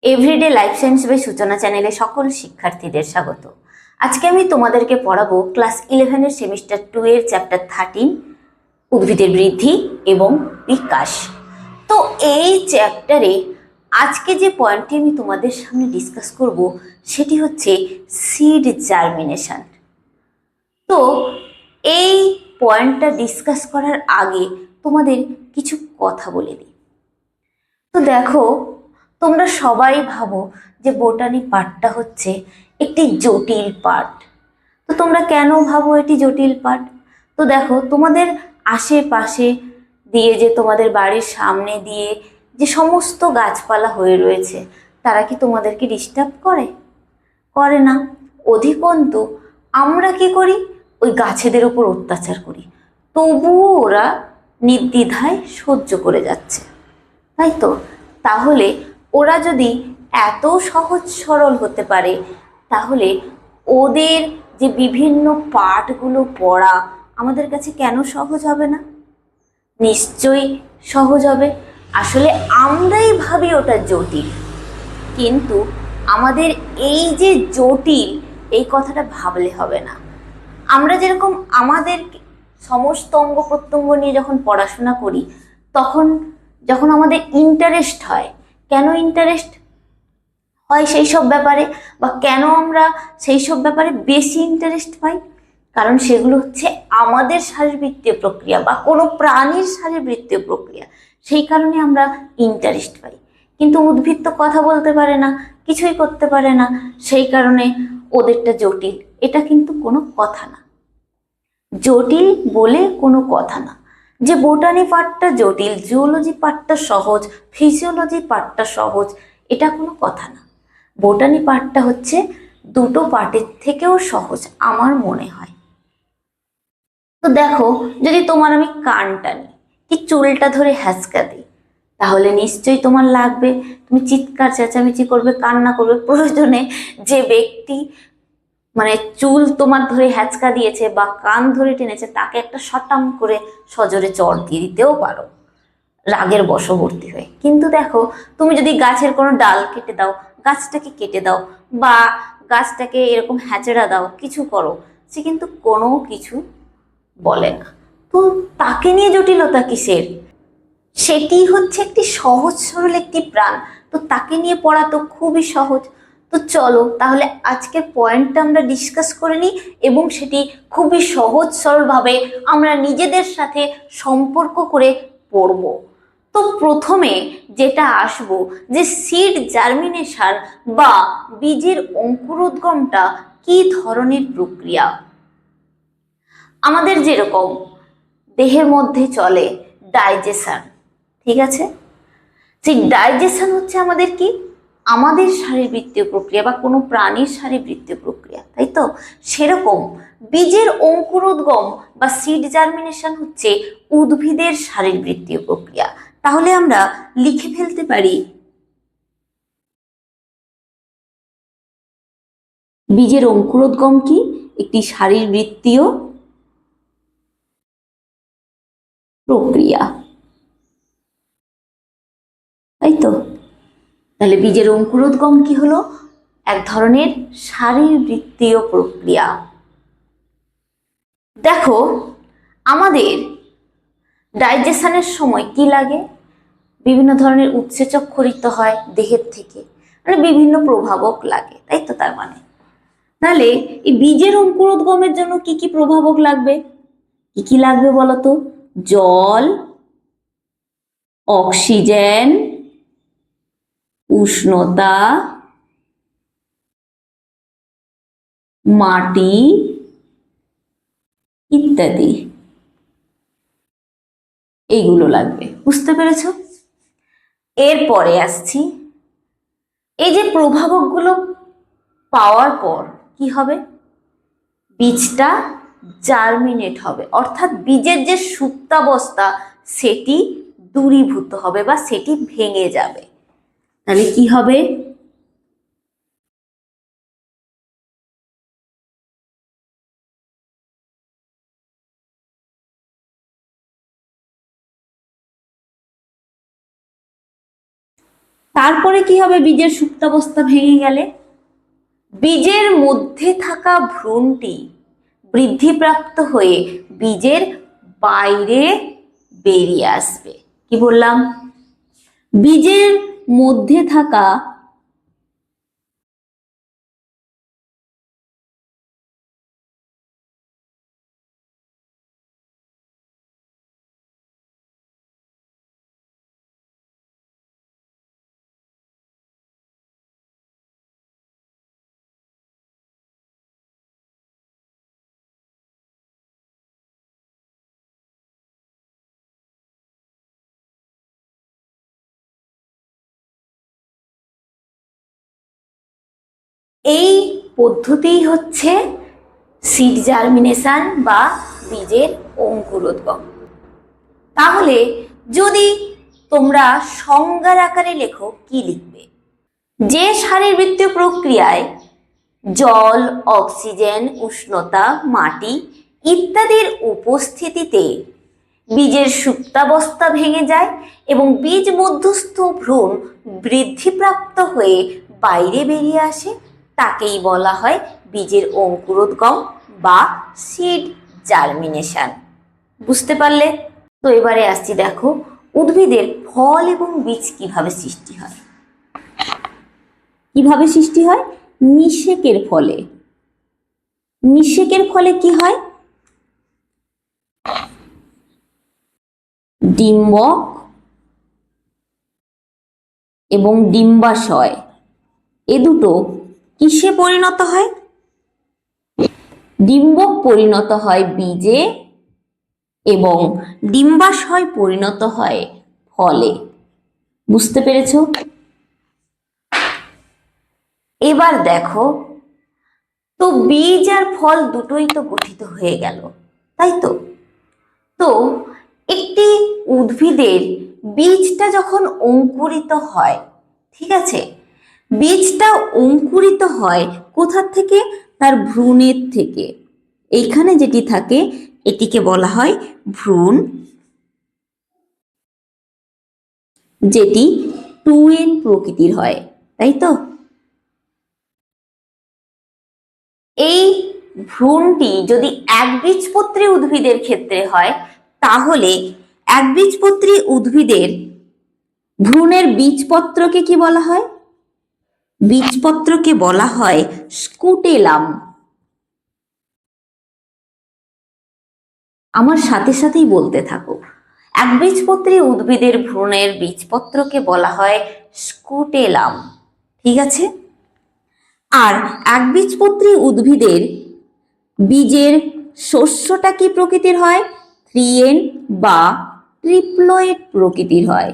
Everyday life science by সূচনা চ্যানেলে সকল শিক্ষার্থীদের স্বাগত। আজকে আমি তোমাদেরকে পড়াবো ক্লাস 11 সেমিস্টার 2 এর চ্যাপ্টার 13 উদ্ভিদের বৃদ্ধি এবং বিকাশ। তো এই চ্যাপ্টারে আজকে যে পয়েন্টটি আমি তোমাদের সামনে ডিসকাস করব সেটি হচ্ছে সিড জার্মিনেশন। তো এই পয়েন্টটা ডিসকাস করার আগে তোমাদের কিছু কথা বলে দিই। তো দেখো, তোমরা সবাই ভাবো যে বোটানি পার্টটা হচ্ছে একটি জটিল পার্ট। তো তোমরা কেন ভাবো এটি জটিল পার্ট? তো দেখো, তোমাদের আশেপাশে দিয়ে যে তোমাদের বাড়ির সামনে দিয়ে যে সমস্ত গাছপালা হয়ে রয়েছে, তারা কি তোমাদেরকে ডিস্টার্ব করে? করে না। অধিকন্তু আমরা কি করি? ওই গাছেদের উপর অত্যাচার করি, তবুও ওরা নির্দ্বিধায় সহ্য করে যাচ্ছে, তাই তো? তাহলে ওরা যদি এত সহজ সরল হতে পারে, তাহলে ওদের যে বিভিন্ন পার্টগুলো পড়া আমাদের কাছে কেন সহজ হবে না? নিশ্চয়ই সহজ হবে। আসলে আমরাই ভাবি ওটা জটিল, কিন্তু আমাদের এই যে জটিল, এই কথাটা ভাবলে হবে না। আমরা যেরকম আমাদের সমস্ত অঙ্গ প্রত্যঙ্গ নিয়ে যখন পড়াশোনা করি, তখন যখন আমাদের ইন্টারেস্ট হয়, কেন ইন্টারেস্ট হয় সেই সব ব্যাপারে, বা কেন আমরা সেই সব ব্যাপারে বেশি ইন্টারেস্ট পাই? কারণ সেগুলো হচ্ছে আমাদের শারীরবৃত্তীয় প্রক্রিয়া বা কোনো প্রাণীর শারীরবৃত্তীয় প্রক্রিয়া, সেই কারণে আমরা ইন্টারেস্ট পাই। কিন্তু উদ্ভিদ তো কথা বলতে পারে না, কিছুই করতে পারে না, সেই কারণে ওদেরটা জটিল। এটা কিন্তু কোনো কথা না, জটিল বলে কোনো কথা না। যে বোটানি পার্টটা জটিল, জুওলজি পার্টটা সহজ, ফিজিওলজি পার্টটা সহজ, এটা কোনো কথা না। বোটানি পার্টটা হচ্ছে দুটো পার্টের থেকেও সহজ আমার মনে হয়। তো দেখো, যদি তোমার আমি কান টানি, কি চুলটা ধরে হ্যাঁচকা দিই, তাহলে নিশ্চয়ই তোমার লাগবে, তুমি চিৎকার চেঁচামেচি করবে, কান্না করবে। প্রয়োজনে যে ব্যক্তি মানে চুল তোমার ধরে হ্যাচকা দিয়েছে বা কান ধরে টেনেছে, তাকে একটা শটাম করে সজোরে চড় দিয়ে দিতেও পারো, রাগের বশবর্তী হয়ে। কিন্তু দেখো, তুমি যদি গাছের কোনো ডাল কেটে দাও, গাছটাকে কেটে দাও, বা গাছটাকে এরকম হ্যাচড়া দাও, কিছু করো, সে কিন্তু কোনো কিছু বলে না। তো তাকে নিয়ে জটিলতা কিসের? সেটি হচ্ছে একটি সহজ সরল একটি প্রাণ, তো তাকে নিয়ে পড়া তো খুবই সহজ। তো চলো তাহলে আজকের পয়েন্টটা আমরা ডিসকাস করে নিই, এবং সেটি খুবই সহজ সরলভাবে আমরা নিজেদের সাথে সম্পর্ক করে পড়ব। তো প্রথমে যেটা আসবো, যে সিড জার্মিনেশন বা বীজের অঙ্কুরোদ্গমটা কি ধরনের প্রক্রিয়া। আমাদের যেরকম দেহের মধ্যে চলে ডাইজেশন, ঠিক আছে? সেই ডাইজেশন হচ্ছে আমাদের কি, আমাদের শারীরবৃত্তীয় প্রক্রিয়া বা কোনো প্রাণীর শারীরবৃত্তীয় প্রক্রিয়া, তাই তো? সেরকম বীজের অঙ্কুরোদ্গম বা সিড জার্মিনেশন হচ্ছে উদ্ভিদের শারীরবৃত্তীয় প্রক্রিয়া। তাহলে আমরা লিখে ফেলতে পারি, বীজের অঙ্কুরোদ্গম কি একটি শারীরবৃত্তীয় প্রক্রিয়া, তাই তো? তাহলে বীজের অঙ্কুরোদ্গম কি হলো? এক ধরনের শারীরবৃত্তীয় প্রক্রিয়া। দেখো, আমাদের ডাইজেশনের সময় কি লাগে? বিভিন্ন ধরনের উৎসেচক খরিত হয় দেহের থেকে, মানে বিভিন্ন প্রভাবক লাগে, তাই তো? তার মানে তাহলে এই বীজের অঙ্কুরোদ্গমের জন্য কি কি প্রভাবক লাগবে? কি কি লাগবে বলতো? জল, অক্সিজেন, উষ্ণতা, মাটি ইত্যাদি, এইগুলো লাগবে। বুঝতে পেরেছো? এরপরে আসছি, এই যে প্রভাবকগুলো পাওয়ার পর কি হবে? বীজটা জার্মিনেট হবে, অর্থাৎ বীজের যে সুপ্তাবস্থা সেটি দূরীভূত হবে বা সেটি ভেঙে যাবে। তাহলে কি হবে? তারপরে কি হবে? বীজের সুপ্তাবস্থা ভেঙে গেলে বীজের মধ্যে থাকা ভ্রূণটি বৃদ্ধিপ্রাপ্ত হয়ে বীজের বাইরে বেরিয়ে আসবে। কি বললাম? বীজের মধ্যে থাকা এই পদ্ধতি হচ্ছে সিড জার্মিনেশন বা বীজের অঙ্কুরোদ্গম। তাহলে যদি তোমরা সংজ্ঞার আকারে লেখো, কি লিখবে? যে শারীরবৃত্তীয় প্রক্রিয়ায় জল, অক্সিজেন, উষ্ণতা, মাটি ইত্যাদির উপস্থিতিতে বীজের সুপ্তাবস্থা ভেঙে যায় এবং বীজ মধ্যস্থ ভ্রূণ বৃদ্ধিপ্রাপ্ত হয়ে বাইরে বেরিয়ে আসে, তাকেই বলা হয় বীজের অঙ্কুরোদ্গম বা সিড জার্মিনেশন। বুঝতে পারলে? তো এবারে আসছি, দেখো উদ্ভিদের ফল এবং বীজ কিভাবে সৃষ্টি হয়। কিভাবে সৃষ্টি হয়? নিষেকের ফলে। নিষেকের ফলে কি হয়? ডিম্বক এবং ডিম্বাশয় এ দুটো কিসে পরিণত হয়? ডিম্বক পরিণত হয় বীজে এবং ডিম্বাশয় পরিণত হয় ফলে। বুঝতে পেরেছ? এবার দেখো, তো বীজ আর ফল দুটোই তো গঠিত হয়ে গেল, তাই তো? তো একটি উদ্ভিদের বীজটা যখন অঙ্কুরিত হয়, ঠিক আছে, বীজটা অঙ্কুরিত হয় কোথা থেকে? তার ভ্রূণের থেকে। এইখানে যেটি থাকে এটিকে বলা হয় ভ্রূণ, যেটি 2N প্রকৃতির হয়, তাই তো? এই ভ্রূণটি যদি একবীজপত্রী উদ্ভিদের ক্ষেত্রে হয়, তাহলে একবীজপত্রী উদ্ভিদের ভ্রূণের বীজপত্রকে কি বলা হয়? বীজপত্রকে বলা হয় স্কুটেলাম। আমার সাথে সাথেই বলতে থাকো। একবীজপত্রী উদ্ভিদের ভ্রূণের বীজপত্রকে বলা হয় স্কুটেলাম, ঠিক আছে? আর একবীজপত্রী উদ্ভিদের বীজের শস্যটা কি প্রকৃতির হয়? 3N বা ট্রিপ্লয়েড প্রকৃতির হয়।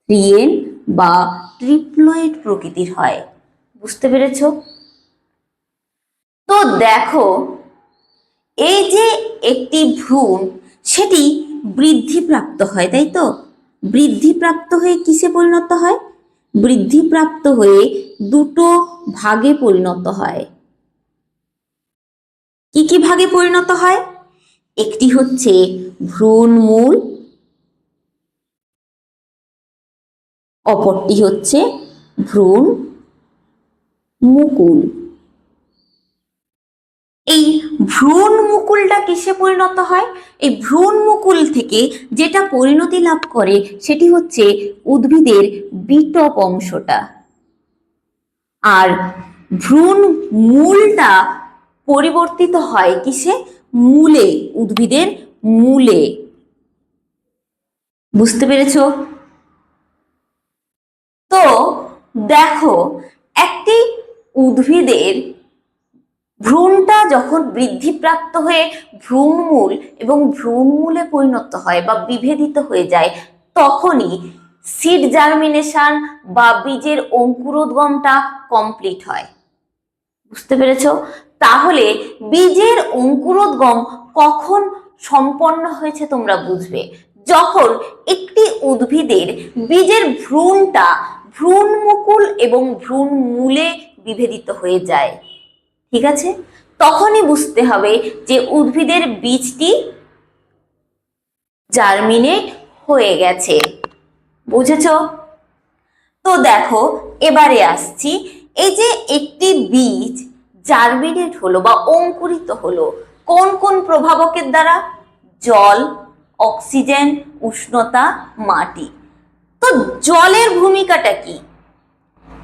3N বা ট্রিপ্লয়েড প্রকৃতির হয়। বুঝতে পেরেছ? তো দেখো, এই যে একটি ভ্রূণ, সেটি বৃদ্ধিপ্রাপ্ত হয়, তাই তো? বৃদ্ধিপ্রাপ্ত হয়ে কিসে পরিণত হয়? বৃদ্ধিপ্রাপ্ত হয়ে দুটো ভাগে পরিণত হয়। কি কি ভাগে পরিণত হয়? একটি হচ্ছে ভ্রূণমূল, অপরটি হচ্ছে ভ্রূণ মুকুল। এই ভ্রূণ মুকুলটা কিসে পরিণত হয়? এই ভ্রূণ মুকুল থেকে যেটা পরিণতি লাভ করে সেটি হচ্ছে উদ্ভিদের বিটপ অংশটা। আর ভ্রূণ মূলটা পরিবর্তিত হয় কিসে? মূলে, উদ্ভিদের মূলে। বুঝতে পেরেছো? তো দেখো, একটি উদ্ভিদের ভ্রূণটা যখন বৃদ্ধিপ্রাপ্ত হয়ে ভ্রূণমূল এবং ভ্রূণমূলে পরিণত হয় বা বিভেদিত হয়ে যায়, তখনই সিড জার্মিনেশন বা বীজের অঙ্কুরোদ্গমটা কমপ্লিট হয়। বুঝতে পেরেছো? তাহলে বীজের অঙ্কুরোদ্গম কখন সম্পন্ন হয়েছে তোমরা বুঝবে, যখন একটি উদ্ভিদের বীজের ভ্রূণটা ভ্রূণমুকুল এবং ভ্রূণমূলে বিভেদিত হয়ে যায়, ঠিক আছে? তখনই বুঝতে হবে যে উদ্ভিদের বীজটি জার্মিনেট হয়ে গেছে। বুঝেছো? তো দেখো এবারে আসছি, এই যে একটি বীজ জার্মিনেট হলো বা অঙ্কুরিত হলো কোন কোন প্রভাবকের দ্বারা? জল, অক্সিজেন, উষ্ণতা, মাটি। তো জলের ভূমিকাটা কি?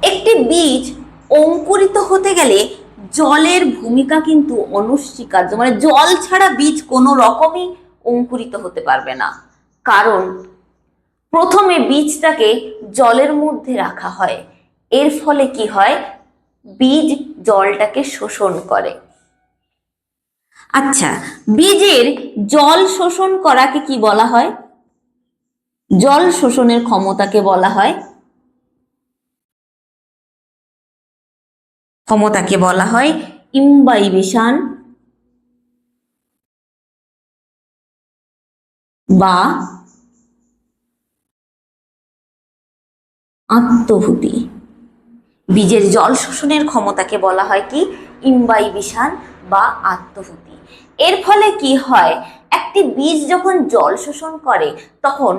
একটি বীজ অঙ্কুরিত হতে গেলে জলের ভূমিকা কিন্তু অনস্বীকার্য, মানে জল ছাড়া বীজ কোনো রকমই অঙ্কুরিত হতে পারবে না। কারণ প্রথমে বীজটাকে জলের মধ্যে রাখা হয়, এর ফলে কি হয়, বীজ জলটাকে শোষণ করে। আচ্ছা, বীজের জল শোষণ করাকে কি বলা হয়? জল শোষণের ক্ষমতাকে বলা হয় ইমবাইবেশন বা আত্মভূতি। বীজের জল শোষণের ক্ষমতাকে বলা হয় কি? ইমবাইবেশন বা আত্মভূতি। এর ফলে কি হয়, একটি বীজ যখন জল শোষণ করে তখন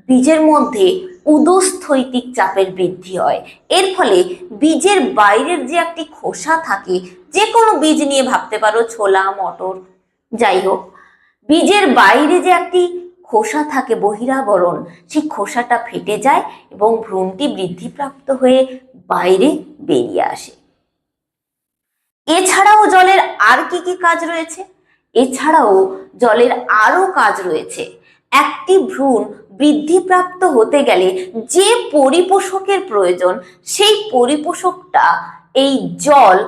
বীজের মধ্যে উদস্থৈতিক চাপের বৃদ্ধি হয়। এর ফলে বীজের বাইরের যে একটি খোসা থাকে, যে কোনো বীজ নিয়ে ভাবতে পারো, ছোলা, মটর, যাই হোক, বীজের বাইরে যে একটি খোসা থাকে, বহিরাবরণ, সেই খোসাটা ফেটে যায় এবং ভ্রূণটি বৃদ্ধিপ্রাপ্ত হয়ে বাইরে বেরিয়ে আসে। এছাড়াও জলের আর কি কি কাজ রয়েছে? এছাড়াও জলের আরো কাজ রয়েছে। একটি ভ্রূণ বৃদ্ধিপ্রাপ্ত হতে গেলে যে পরিপোষকের প্রয়োজন, সেই পরিপোষকটা এই জল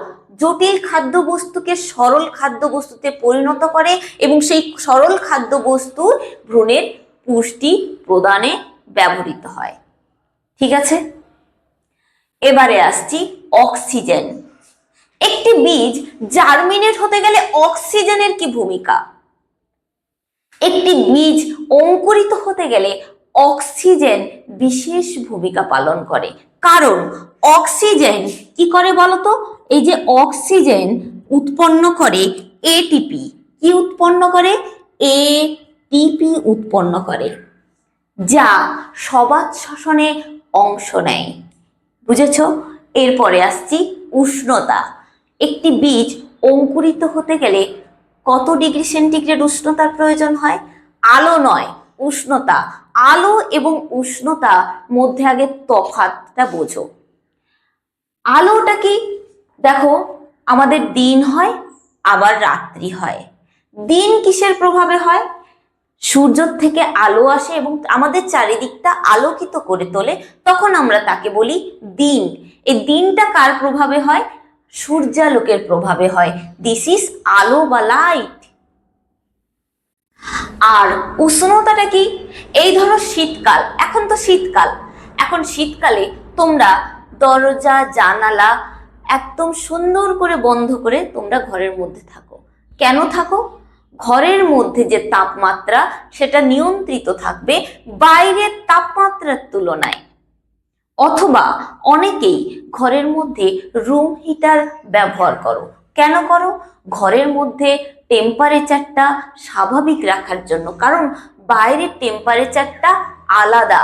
জটিল খাদ্যবস্তুকে সরল খাদ্যবস্তুতে পরিণত করে এবং সেই সরল খাদ্যবস্তু ভ্রূণের পুষ্টি প্রদানে ব্যবহৃত হয়। ঠিক আছে, এবারে আসছি অক্সিজেন। একটি বীজ জার্মিনেট হতে গেলে অক্সিজেনের কি ভূমিকা? একটি বীজ অঙ্কুরিত হতে গেলে অক্সিজেন বিশেষ ভূমিকা পালন করে। কারণ অক্সিজেন কি করে বলতো? এই যে অক্সিজেন উৎপন্ন করে এটিপি। কি উৎপন্ন করে? এটিপি উৎপন্ন করে, যা সবাত শ্বসনে অংশ নেয়। বুঝেছ? এরপরে আসছি উষ্ণতা। একটি বীজ অঙ্কুরিত হতে গেলে কত ডিগ্রি সেন্টিগ্রেড উষ্ণতার প্রয়োজন হয়? আলো নয়, উষ্ণতা। আলো এবং উষ্ণতা মধ্যে আগে তফাৎটা বোঝো। আলোটা কি? দেখো, আমাদের দিন হয় আবার রাত্রি হয়। দিন কিসের প্রভাবে হয়? সূর্য থেকে আলো আসে এবং আমাদের চারিদিকটা আলোকিত করে তোলে, তখন আমরা তাকে বলি দিন। এই দিনটা কার প্রভাবে হয়? সূর্যালোকের প্রভাবে হয়। দিস ইজ আলো বা লাইট। আর উষ্ণতাটা কি? এই ধরো শীতকাল, এখন তো শীতকাল, এখন শীতকালে তোমরা দরজা জানালা একদম সুন্দর করে বন্ধ করে তোমরা ঘরের মধ্যে থাকো। কেন থাকো? ঘরের মধ্যে যে তাপমাত্রা সেটা নিয়ন্ত্রিত থাকবে বাইরের তাপমাত্রার তুলনায়। অথবা অনেকেই ঘরের মধ্যে রুম হিটার ব্যবহার করো। কেন করো? ঘরের মধ্যে টেম্পারেচারটা স্বাভাবিক রাখার জন্য, কারণ বাইরের টেম্পারেচারটা আলাদা।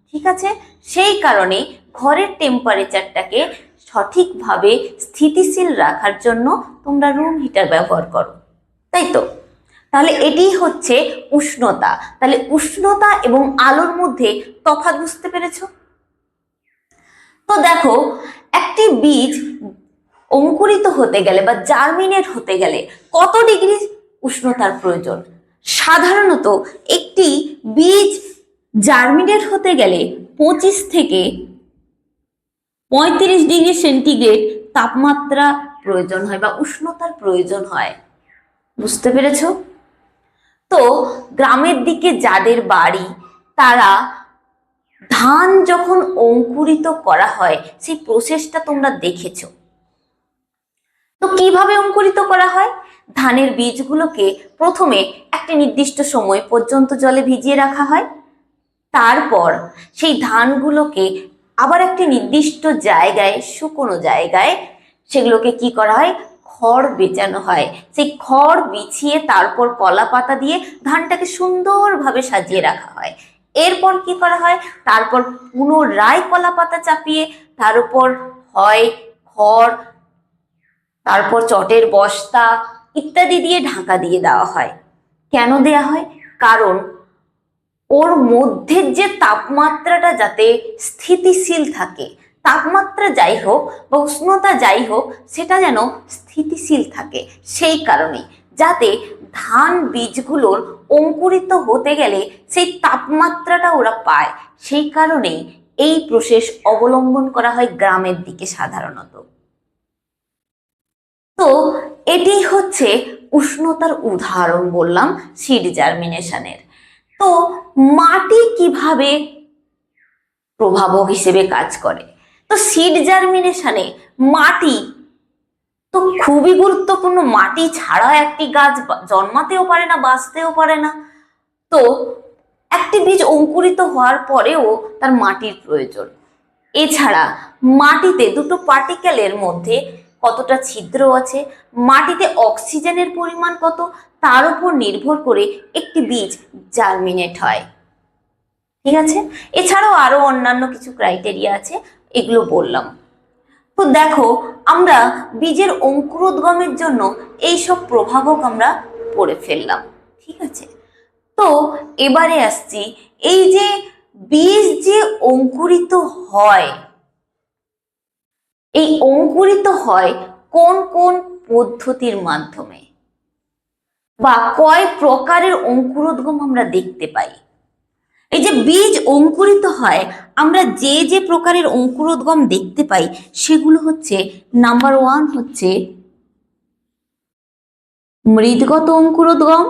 ঠিক আছে, সেই কারণে ঘরের টেম্পারেচারটাকে সঠিকভাবে স্থিতিশীল রাখার জন্য তোমরা রুম হিটার ব্যবহার করো, তাই তো? তাহলে এটি হচ্ছে উষ্ণতা। তাহলে উষ্ণতা এবং আলোর মধ্যে তফাৎ বুঝতে পেরেছো? তো দেখো, একটি বীজ অঙ্কুরিত হতে গেলে বা জার্মিনেট হতে গেলে কত ডিগ্রি উষ্ণতার প্রয়োজন? সাধারণত একটি বীজ জার্মিনেট হতে গেলে 25 থেকে 35 ডিগ্রি সেন্টিগ্রেড তাপমাত্রা প্রয়োজন হয় বা উষ্ণতার প্রয়োজন হয়। বুঝতে পেরেছো? তো গ্রামের দিকে যাদের বাড়ি, তারা ধান যখন অঙ্কুরিত করা হয় সেই প্রসেসটা তোমরা দেখেছো। তো কিভাবে অঙ্কুরিত করা হয়? ধানের বীজগুলোকে প্রথমে একটি নির্দিষ্ট সময় পর্যন্ত জলে ভিজিয়ে রাখা হয়। তারপর সেই ধানগুলোকে আবার একটি নির্দিষ্ট জায়গায়, শুকনো জায়গায়, সেগুলোকে কি করা হয়? খড় বেচানো হয়। সেই খড় বিছিয়ে তারপর কলা পাতা দিয়ে ধানটাকে সুন্দরভাবে সাজিয়ে রাখা হয়। এরপর কি করা হয়, তারপর পুনরায় কলা পাতা চাপিয়ে তার উপর হয় খড়, তারপর চটের বস্তা ইত্যাদি দিয়ে ঢাকা দিয়ে দেওয়া হয়। কেন দেয়া হয়? কারণ ওর মধ্যের যে তাপমাত্রাটা যাতে স্থিতিশীল থাকে, তাপমাত্রা যাই হোক বা উষ্ণতা যাই হোক সেটা যেন স্থিতিশীল থাকে, সেই কারণে যাতে ধান বীজগুলোর অঙ্কুরিত হতে গেলে সেই তাপমাত্রাটা ওরা পায়, সেই কারণেই এই প্রসেস অবলম্বন করা হয় গ্রামের দিকে সাধারণত। তো এটি হচ্ছে উষ্ণতার উদাহরণ বললাম সিড জার্মিনেশনের। তো মাটি কিভাবে প্রভাবক হিসেবে কাজ করে? তো সিড জার্মিনেশনে মাটি তো খুবই গুরুত্বপূর্ণ। মাটি ছাড়া একটি গাছ জন্মাতেও পারে না, বাঁচতেও পারে না। তো একটি বীজ অঙ্কুরিত হওয়ার পরেও তার মাটির প্রয়োজন। এছাড়া মাটিতে দুটো পার্টিকেলের মধ্যে কতটা ছিদ্র আছে, মাটিতে অক্সিজেনের পরিমাণ কত, তার উপর নির্ভর করে একটি বীজ জার্মিনেট হয়। ঠিক আছে, এছাড়াও আরো অন্যান্য কিছু ক্রাইটেরিয়া আছে, এগুলো বললাম। তো দেখো, আমরা বীজের অঙ্কুরোদ্গমের জন্য এইসব প্রভাবক আমরা পড়ে ফেললাম। ঠিক আছে, তো এবারে আসছি, এই যে বীজ যে অঙ্কুরিত হয়, এই অঙ্কুরিত হয় কোন কোন পদ্ধতির মাধ্যমে, বা কয় প্রকারের অঙ্কুরোদ্গম আমরা দেখতে পাই? এই যে বীজ অঙ্কুরিত হয়, আমরা যে যে প্রকারের অঙ্কুরোদ্গম দেখতে পাই সেগুলো হচ্ছে, নাম্বার 1 হচ্ছে মৃদগত অঙ্কুরোদ্গম,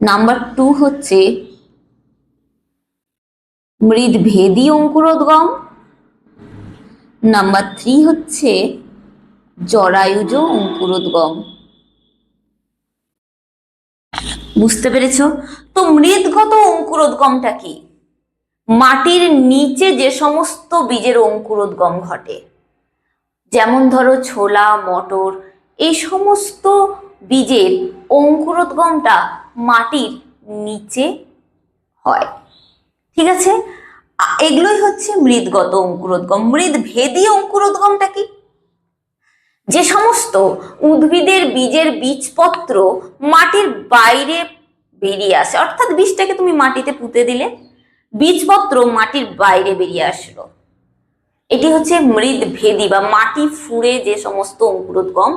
নাম্বার 2 হচ্ছে মৃদভেদী অঙ্কুরোদ্গম, নাম্বার 3 হচ্ছে জরায়ুজ অঙ্কুরোদ্গম। বুঝতে পেরেছ? তো মৃদগত অঙ্কুরোদ্গমটা কি? মাটির নিচে যে সমস্ত বীজের অঙ্কুরোদ্গম ঘটে, যেমন ধরো ছোলা, মটর, এই সমস্ত বীজের অঙ্কুরোদ্গমটা মাটির নিচে হয়। ঠিক আছে, এগুলোই হচ্ছে মৃদগত অঙ্কুরোদ্গম। মৃদভেদী অঙ্কুরোদ্গমটা কি? যে সমস্ত উদ্ভিদের বীজের বীজপত্র মাটির বাইরে বেরিয়ে আসে, অর্থাৎ বীজটাকে তুমি মাটিতে পুঁতে দিলে, বীজপত্র মাটির বাইরে বেরিয়ে আসলো, এটি হচ্ছে মৃদভেদী বা মাটি ফুঁড়ে যে সমস্ত অঙ্কুরোদ্গম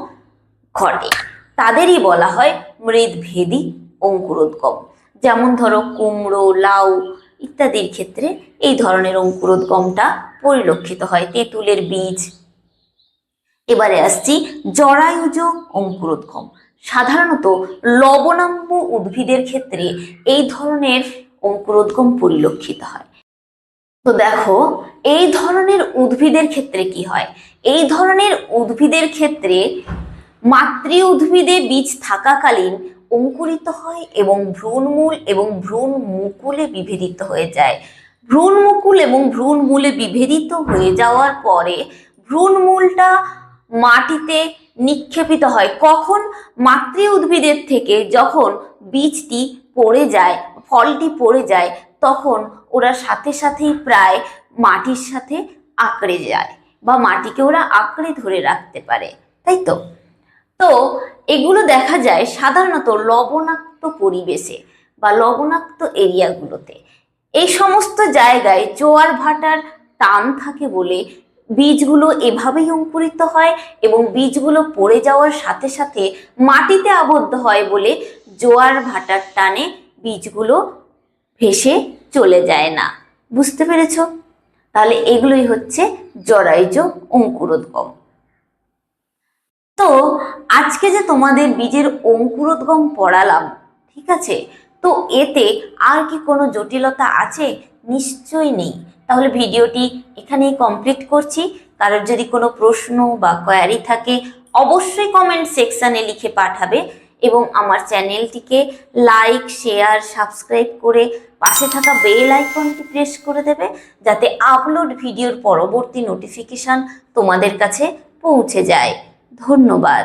ঘটে তাদেরই বলা হয় মৃদভেদী অঙ্কুরোদ্গম। যেমন ধরো কুমড়ো, লাউ ইত্যাদির ক্ষেত্রে এই ধরনের অঙ্কুরোদ্গমটা পরিলক্ষিত হয়, তেঁতুলের বীজ। এবারে আসছি জরায়ুজ অঙ্কুরোদ্গম। সাধারণত লবণাম্ব উদ্ভিদের ক্ষেত্রে এই ধরনের অঙ্কুরোদ্গম পরিলক্ষিত হয়। তো দেখো, এই ধরনের উদ্ভিদের ক্ষেত্রে কি হয়? এই ধরনের উদ্ভিদের ক্ষেত্রে মাতৃ উদ্ভিদে বীজ থাকাকালীন অঙ্কুরিত হয় এবং ভ্রূণমূল এবং ভ্রূণ মুকুলে বিভেদিত হয়ে যায়। ভ্রূণমুকুল এবং ভ্রূণমূলে বিভেদিত হয়ে যাওয়ার পরে ভ্রূণমূলটা মাটিতে নিক্ষেপিত হয়। কখন? মাতৃ উদ্ভিদের থেকে যখন বীজটি পড়ে যায়, ফলটি পড়ে যায়, তখন ওরা সাথে সাথেই প্রায় মাটির সাথে আঁকড়ে যায় বা মাটিকে ওরা আঁকড়ে ধরে রাখতে পারে, তাই তো? তো এগুলো দেখা যায় সাধারণত লবণাক্ত পরিবেশে বা লবণাক্ত এরিয়াগুলোতে। এই সমস্ত জায়গায় জোয়ার ভাটার টান থাকে বলে বীজগুলো এভাবেই অঙ্কুরিত হয় এবং বীজগুলো পড়ে যাওয়ার সাথে সাথে মাটিতে আবদ্ধ হয় বলে জোয়ার ভাটার টানে বীজগুলো ভেসে চলে যায় না। বুঝতে পেরেছ? তাহলে এগুলোই হচ্ছে জরায়ুজ অঙ্কুরোদ্গম। তো আজকে যে তোমাদের বীজের অঙ্কুরোদ্গম পড়ালাম, ঠিক আছে, তো এতে আর কি কোনো জটিলতা আছে? নিশ্চয়ই নেই। তাহলে ভিডিওটি এখানেই কমপ্লিট করছি। কারোর যদি কোনো প্রশ্ন বা কোয়ারি থাকে অবশ্যই কমেন্ট সেকশনে লিখে পাঠাবে এবং আমার চ্যানেলটিকে লাইক, শেয়ার, সাবস্ক্রাইব করে পাশে থাকা বেল আইকনটি প্রেস করে দেবে, যাতে আপলোড ভিডিওর পরবর্তী নোটিফিকেশন তোমাদের কাছে পৌঁছে যায়। ধন্যবাদ।